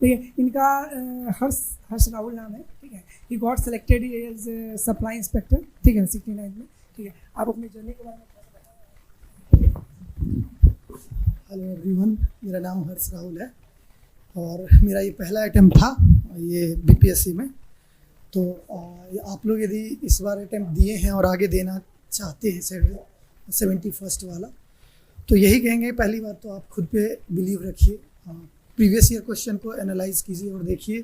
ठीक है, इनका हर्ष हर्ष राहुल नाम है, ठीक है। He got selected as supply inspector, ठीक है, 69 में, ठीक है। आप अपनी जर्नी के बारे में क्या बताएं? हेलो एवरीवन, मेरा नाम हर्ष राहुल है और मेरा ये पहला अटैम्प्ट था ये बीपीएससी में। तो आप लोग यदि इस बार अटैम्प्ट दिए हैं और आगे देना चाहते हैं 71st वाला, तो यही कहेंगे, पहली बात तो आप खुद पे बिलीव रखिए, प्रीवियस ईयर क्वेश्चन को एनालाइज कीजिए और देखिए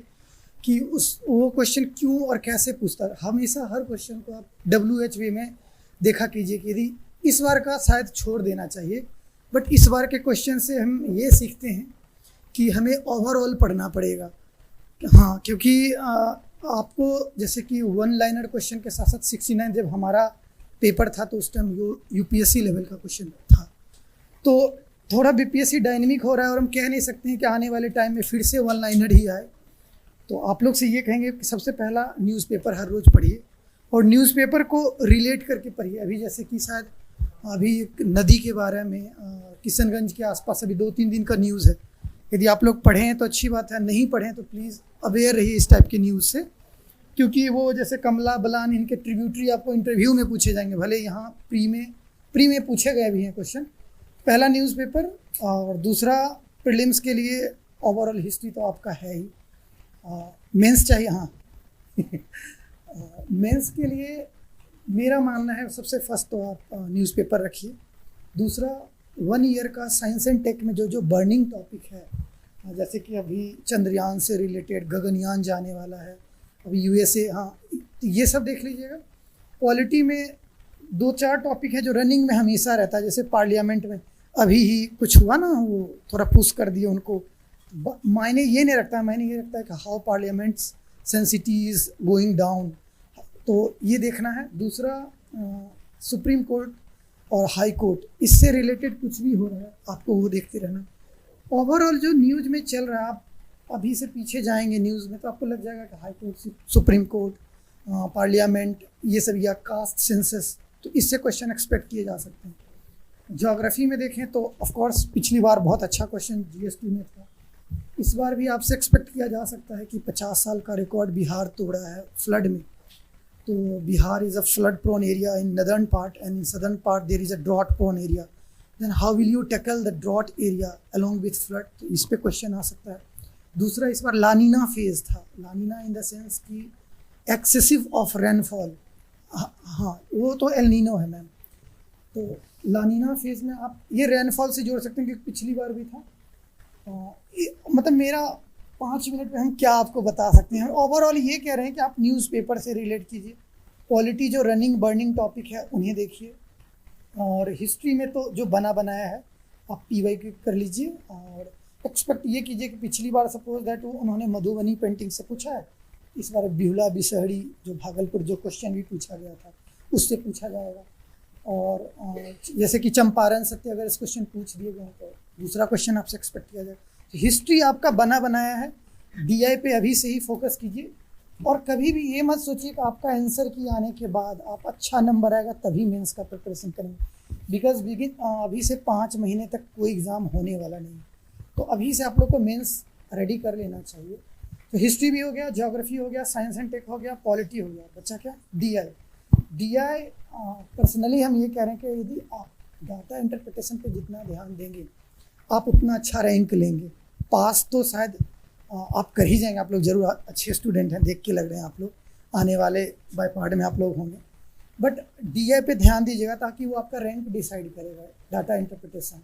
कि वो क्वेश्चन क्यों और कैसे पूछता है। हमेशा हर क्वेश्चन को आप WH वे में देखा कीजिए कि यदि इस बार का शायद छोड़ देना चाहिए, बट इस बार के क्वेश्चन से हम ये सीखते हैं कि हमें ओवरऑल पढ़ना पड़ेगा। हाँ, क्योंकि आपको जैसे कि वन लाइनर क्वेश्चन के साथ साथ 69 जब हमारा पेपर था तो उस टाइम यूपीएससी लेवल का क्वेश्चन था, तो थोड़ा बीपीएससी डायनेमिक हो रहा है और हम कह नहीं सकते हैं कि आने वाले टाइम में फिर से वन लाइनर ही आए। तो आप लोग से ये कहेंगे कि सबसे पहला न्यूज़पेपर हर रोज़ पढ़िए और न्यूज़पेपर को रिलेट करके पढ़िए। अभी जैसे कि शायद अभी एक नदी के बारे में किशनगंज के आसपास अभी 2-3 दिन का न्यूज़ है, यदि आप लोग पढ़ें तो अच्छी बात है, नहीं पढ़ें तो प्लीज़ अवेयर रहिए इस टाइप के न्यूज़ से, क्योंकि वो जैसे कमला बलान इनके ट्रिब्यूटरी आपको इंटरव्यू में पूछे जाएंगे, भले यहाँ प्री में पूछे गए भी हैं क्वेश्चन। पहला न्यूज़पेपर और दूसरा प्रीलिम्स के लिए ओवरऑल हिस्ट्री तो आपका है ही, मेंस चाहिए। हाँ मेंस के लिए मेरा मानना है सबसे फर्स्ट तो आप न्यूज़पेपर रखिए। दूसरा 1 ईयर का साइंस एंड टेक में जो बर्निंग टॉपिक है, जैसे कि अभी चंद्रयान से रिलेटेड गगनयान जाने वाला है, अभी USA, हाँ ये सब देख लीजिएगा। पॉलिटी में 2-4 टॉपिक है जो रनिंग में हमेशा रहता है, जैसे पार्लियामेंट में अभी ही कुछ हुआ ना, वो थोड़ा पुश कर दिया उनको, मायने ये नहीं रखता है, मायने ये रखता है कि how parliament's sanctity is going down, तो ये देखना है। दूसरा सुप्रीम कोर्ट और हाई कोर्ट, इससे रिलेटेड कुछ भी हो रहा है आपको वो देखते रहना। ओवरऑल जो न्यूज़ में चल रहा है, आप अभी से पीछे जाएंगे न्यूज़ में तो आपको लग जाएगा कि high court, supreme court, parliament, ये सब, या कास्ट सेंसस, तो इससे क्वेश्चन एक्सपेक्ट किए जा सकते हैं। ज्योग्राफी में देखें तो ऑफकोर्स पिछली बार बहुत अच्छा क्वेश्चन GST में था, इस बार भी आपसे एक्सपेक्ट किया जा सकता है कि 50 साल का रिकॉर्ड बिहार तोड़ा है फ्लड में। तो Bihar is a flood prone area in northern part and in southern part there is a drought prone area, then how will you tackle the drought area along with flood, तो इस पे question आ सकता है। दूसरा, इस बार लानीना phase था, लानीना in the sense कि excessive of rainfall, हाँ वो तो एल नीनो है मैम, तो लानीना फेज में आप ये रेनफॉल से जोड़ सकते हैं कि पिछली बार भी था। मतलब मेरा 5 मिनट में हम क्या आपको बता सकते हैं, ओवरऑल ये कह रहे हैं कि आप न्यूज़पेपर से रिलेट कीजिए, पॉलिटी जो रनिंग बर्निंग टॉपिक है उन्हें देखिए, और हिस्ट्री में तो जो बना बनाया है आप PY कर लीजिए, और एक्सपेक्ट ये कीजिए कि पिछली बार सपोज दैट उन्होंने मधुबनी पेंटिंग से पूछा है, इस बार बिहुला बिसहरी जो भागलपुर जो क्वेश्चन भी पूछा गया था उससे पूछा जाएगा। और जैसे कि चंपारण सत्याग्रह इस क्वेश्चन पूछ दिए गए तो दूसरा क्वेश्चन आपसे एक्सपेक्ट किया जाएगा। तो हिस्ट्री आपका बना बनाया है, DI पे अभी से ही फोकस कीजिए, और कभी भी ये मत सोचिए कि आपका आंसर की आने के बाद आप अच्छा नंबर आएगा तभी मेंस का प्रिपरेशन करेंगे, बिकॉज अभी से 5 महीने तक कोई एग्ज़ाम होने वाला नहीं, तो अभी से आप लोग को मेंस रेडी कर लेना चाहिए। तो हिस्ट्री भी हो गया, ज्योग्राफी हो गया, साइंस एंड टेक हो गया, पॉलिटी हो गया, बच्चा क्या DI पर्सनली हम ये कह रहे हैं कि यदि आप डाटा इंटरप्रिटेशन पे जितना ध्यान देंगे आप उतना अच्छा रैंक लेंगे। पास तो शायद आप कर ही जाएंगे, आप लोग जरूर अच्छे स्टूडेंट हैं, देख के लग रहे हैं आप लोग, आने वाले बाय पार्ट में आप लोग होंगे, बट DI पे ध्यान दीजिएगा ताकि वो आपका रैंक डिसाइड करेगा डाटा इंटरप्रिटेशन।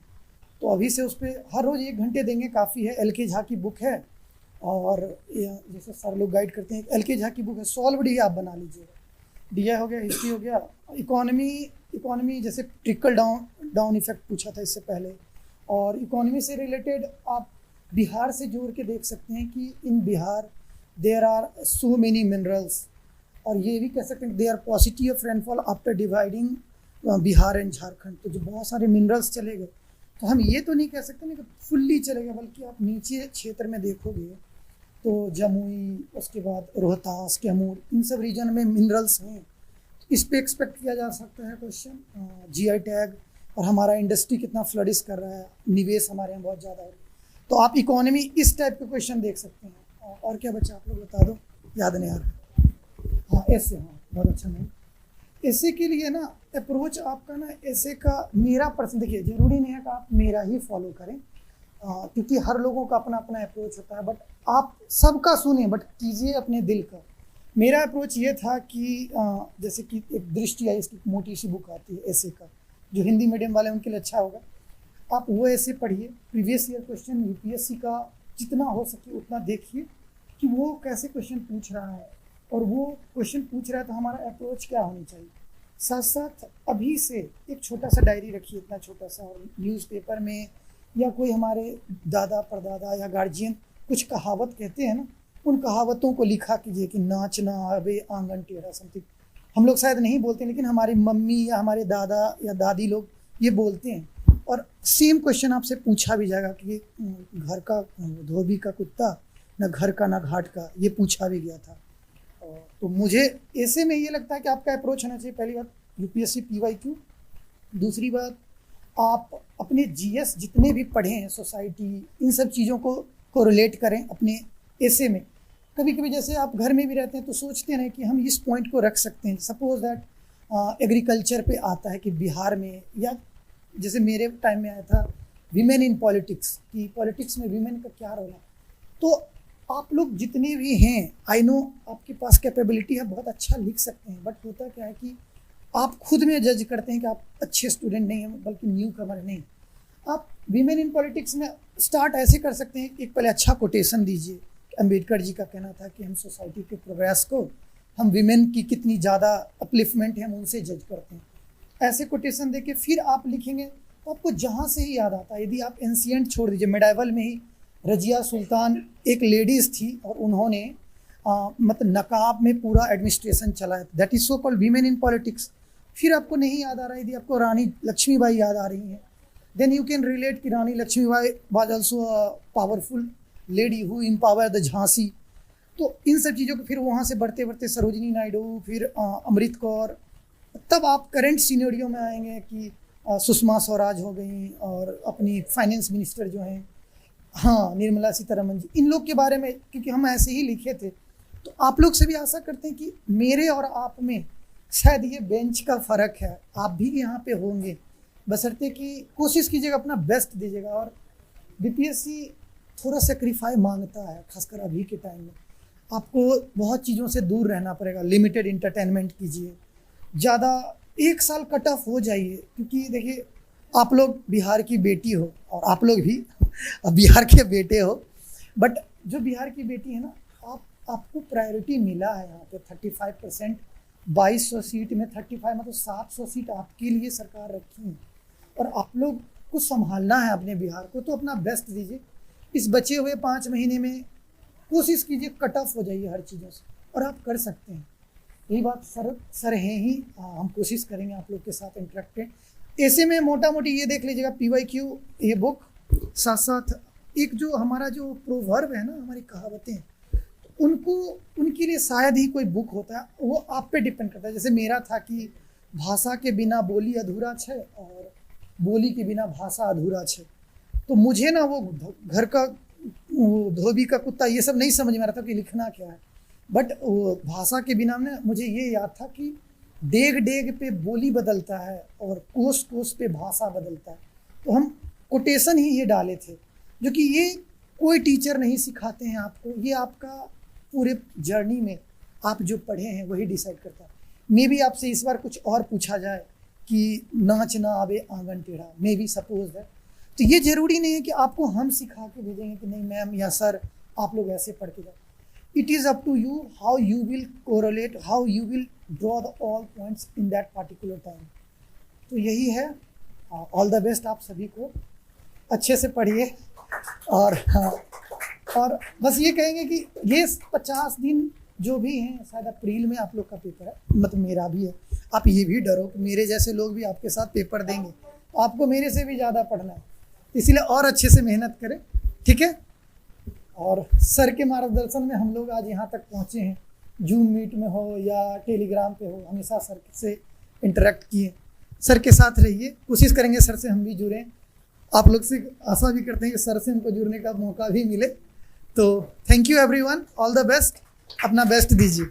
तो अभी से उस पर हर रोज़ 1 घंटे देंगे, काफ़ी है। LK झा की बुक है, और जैसे सर लोग गाइड करते हैं, LK झा की बुक है, सॉल्वड ही आप बना लीजिएगा। DI हो गया, हिस्ट्री हो गया, इकोनॉमी जैसे ट्रिकल डाउन इफेक्ट पूछा था इससे पहले, और इकोनॉमी से रिलेटेड आप बिहार से जोड़ के देख सकते हैं कि in Bihar there are so many minerals, और ये भी कह सकते हैं there possibility of rainfall after dividing Bihar and Jharkhand, तो जो बहुत सारे मिनरल्स चले गए, तो हम ये तो नहीं कह सकते ना कि फुल्ली चलेगा, बल्कि आप नीचे क्षेत्र में देखोगे तो जमुई, उसके बाद रोहतास, कैमूर, इन सब रीजन में मिनरल्स हैं, इस पे एक्सपेक्ट किया जा सकता है क्वेश्चन। GI टैग, और हमारा इंडस्ट्री कितना फ्लडिश कर रहा है, निवेश हमारे यहाँ बहुत ज़्यादा है, तो आप इकोनॉमी इस टाइप के क्वेश्चन देख सकते हैं। और क्या बच्चा आप लोग बता दो, याद नहीं आ रहा। हाँ ऐसे, हाँ बहुत अच्छा। नहीं ऐसे के लिए ना अप्रोच आपका ना, ऐसे का मेरा पर्सन, देखिए जरूरी नहीं है कि आप मेरा ही फॉलो करें, क्योंकि हर लोगों का अपना अपना अप्रोच होता है, बट आप सबका सुने बट कीजिए अपने दिल का। मेरा अप्रोच ये था कि जैसे कि एक दृष्टि आई, इसकी मोटी सी बुक आती है ऐसे का, जो हिंदी मीडियम वाले उनके लिए अच्छा होगा, आप वो ऐसे पढ़िए। प्रीवियस ईयर क्वेश्चन यूपीएससी का जितना हो सके उतना देखिए कि वो कैसे क्वेश्चन पूछ रहा है, और वो क्वेश्चन पूछ रहा है तो हमारा अप्रोच क्या होनी चाहिए। साथ साथ अभी से एक छोटा सा डायरी रखिए, इतना छोटा सा, और न्यूज़पेपर में या कोई हमारे दादा परदादा या गार्जियन कुछ कहावत कहते हैं ना, उन कहावतों को लिखा कीजिए कि नाच ना आवे आंगन टेढ़ा, समथिंग। हम लोग शायद नहीं बोलते, लेकिन हमारी मम्मी या हमारे दादा या दादी लोग ये बोलते हैं। और सेम क्वेश्चन आपसे पूछा भी जाएगा कि घर का धोबी का कुत्ता, न घर का न घाट का, ये पूछा भी गया था। तो मुझे ऐसे में ये लगता है कि आपका अप्रोच होना चाहिए, पहली बात यूपीएससी पीवाईक्यू, दूसरी बात आप अपने जीएस जितने भी पढ़े हैं, सोसाइटी, इन सब चीज़ों को रिलेट करें अपने ऐसे में। कभी कभी जैसे आप घर में भी रहते हैं तो सोचते हैं कि हम इस पॉइंट को रख सकते हैं। सपोज दैट एग्रीकल्चर पे आता है कि बिहार में, या जैसे मेरे टाइम में आया था विमेन इन पॉलिटिक्स, कि पॉलिटिक्स में विमेन का क्या रोल है। तो आप लोग जितने भी हैं, आई नो आपके पास कैपेबिलिटी है, बहुत अच्छा लिख सकते हैं, बट होता क्या है कि आप खुद में जज करते हैं कि आप अच्छे स्टूडेंट नहीं हैं, बल्कि न्यू कमर नहीं। आप विमेन इन पॉलिटिक्स में स्टार्ट ऐसे कर सकते हैं, एक पहले अच्छा कोटेशन दीजिए। अम्बेडकर जी का कहना था कि हम सोसाइटी के प्रोग्रेस को, हम विमेन की कितनी ज़्यादा अपलिफ्टमेंट है हम उनसे जज करते हैं। ऐसे कोटेशन देके फिर आप लिखेंगे तो आपको जहाँ से ही याद आता है। यदि आप एंशिएंट छोड़ दीजिए, मेडाइवल में ही रजिया सुल्तान एक लेडीज़ थी और उन्होंने मतलब नकाब में पूरा एडमिनिस्ट्रेशन चलाया, that is so called women in politics. फिर आपको नहीं याद आ रहा है, यदि आपको रानी लक्ष्मीबाई याद आ रही हैं, देन यू कैन रिलेट कि Rani Laxmibai was also a powerful lady who empower the Jhansi. तो इन सब चीज़ों को फिर वहाँ से बढ़ते बढ़ते सरोजिनी नायडू, फिर अमृत कौर, तब आप करंट सीनेरियो में आएंगे कि सुषमा स्वराज हो गई, और अपनी फाइनेंस मिनिस्टर जो हैं, हाँ निर्मला सीतारमन जी, इन लोग के बारे में क्योंकि हम ऐसे ही लिखे थे। तो आप लोग से भी आशा करते हैं कि मेरे और आप में शायद ये बेंच का फ़र्क है, आप भी यहाँ पे होंगे, बशर्ते कि कोशिश कीजिएगा, अपना बेस्ट दीजिएगा। और बीपीएससी थोड़ा सेक्रीफाई मांगता है, खासकर अभी के टाइम में आपको बहुत चीज़ों से दूर रहना पड़ेगा। लिमिटेड इंटरटेनमेंट कीजिए, ज़्यादा एक साल कट ऑफ हो जाइए, क्योंकि देखिए आप लोग बिहार की बेटी हो और आप लोग भी बिहार के बेटे हो, बट जो बिहार की बेटी है ना, आपको प्रायोरिटी मिला है यहाँ पे 35%, 2200 सीट में 35 मतलब 700 सीट आपके लिए सरकार रखी है, और आप लोग को संभालना है अपने बिहार को। तो अपना बेस्ट दीजिए, इस बचे हुए 5 महीने में कोशिश कीजिए कट ऑफ हो जाइए हर चीज़ों से, और आप कर सकते हैं। यही बात सर हैं ही, हम कोशिश करेंगे आप लोग के साथ इंटरेक्ट करें। ऐसे में मोटा मोटी ये देख लीजिएगा पीवाईक्यू ये बुक, साथ साथ एक जो हमारा जो प्रोवर्ब है ना, हमारी कहावतें, उनको उनके लिए शायद ही कोई बुक होता है, वो आप पे डिपेंड करता है। जैसे मेरा था कि भाषा के बिना बोली अधूरा है, और बोली के बिना भाषा अधूरा है। तो मुझे ना वो घर का वो धोबी का कुत्ता ये सब नहीं समझ में आ रहा था कि लिखना क्या है, बट वो भाषा के बिना में मुझे ये याद था कि डेग डेग पे बोली बदलता है और कोस कोस पे भाषा बदलता है। तो हम कोटेशन ही ये डाले थे, जो कि ये कोई टीचर नहीं सिखाते हैं आपको, ये आपका पूरे जर्नी में आप जो पढ़े हैं वही डिसाइड करता है। मे भी आपसे इस बार कुछ और पूछा जाए कि नाच ना आवे आंगन टेढ़ा, मे भी सपोज है, तो ये जरूरी नहीं है कि आपको हम सिखा के भेजेंगे कि नहीं मैम या सर आप लोग ऐसे पढ़ के जाओ। It is up to you how you will correlate, how you will draw the all points in that particular time. तो यही है, ऑल द बेस्ट आप सभी को, अच्छे से पढ़िए। और हाँ, और बस ये कहेंगे कि ये 50 दिन जो भी हैं, शायद अप्रैल में आप लोग का पेपर है, मतलब मेरा भी है। आप ये भी डरो कि मेरे जैसे लोग भी आपके साथ पेपर देंगे, तो आपको मेरे से भी ज़्यादा पढ़ना है, इसीलिए और अच्छे से मेहनत करें, ठीक है। और सर के मार्गदर्शन में हम लोग आज यहाँ तक पहुँचे हैं, जूम मीट में हो या टेलीग्राम पे हो, हमेशा सर से इंटरेक्ट किए, सर के साथ रहिए, कोशिश करेंगे सर से हम भी जुड़ें। आप लोग से आशा भी करते हैं कि सर से हमको जुड़ने का मौका भी मिले। तो thank you everyone, all the best, अपना बेस्ट दीजिए।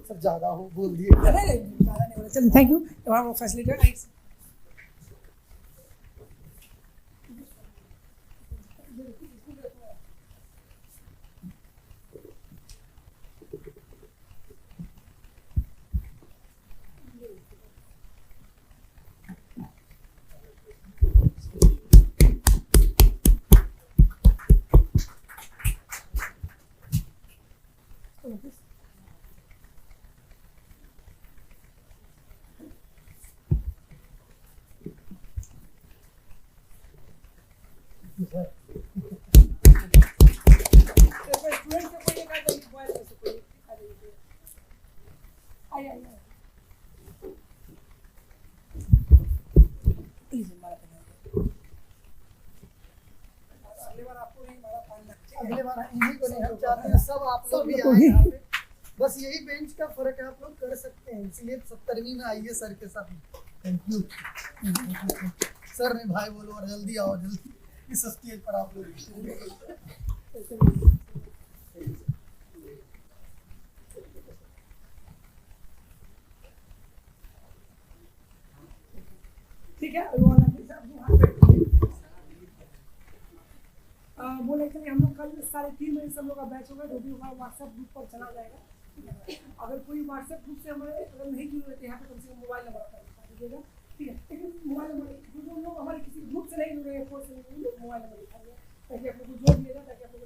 सब ज़्यादा हो बोल दिए। चलो थैंक यू हमारा फैसिलिटेटर। अगले बार इन्हीं को नहीं, हम चाहते हैं सब आप लोग भी आए यहाँ पे। बस यही बेंच का फर्क है, आप लोग कर सकते हैं, इसलिए 70वीं में आइए सर के साथ। थैंक यू सर ने भाई बोलो और जल्दी आओ, जल्दी इस स्टेज पर आप लोग। ठीक है बोले कि हम लोग कल 3:30 बजे सब लोग का बैच होगा, जो भी होगा व्हाट्सएप ग्रुप पर चला जाएगा। ठीक है, अगर कोई व्हाट्सएप ग्रुप से हमारे अगर नहीं जुड़े रहते यहाँ पे कम से कम मोबाइल नंबर बता दीजिएगा। ठीक है, लेकिन मोबाइल नंबर जो लोग हमारे किसी ग्रुप से नहीं जुड़े हैं, कोर्स से नहीं जुड़े, मोबाइल नंबर दिखाइए ताकि आप लोग को जोड़ दिया जाए, ताकि आप लोग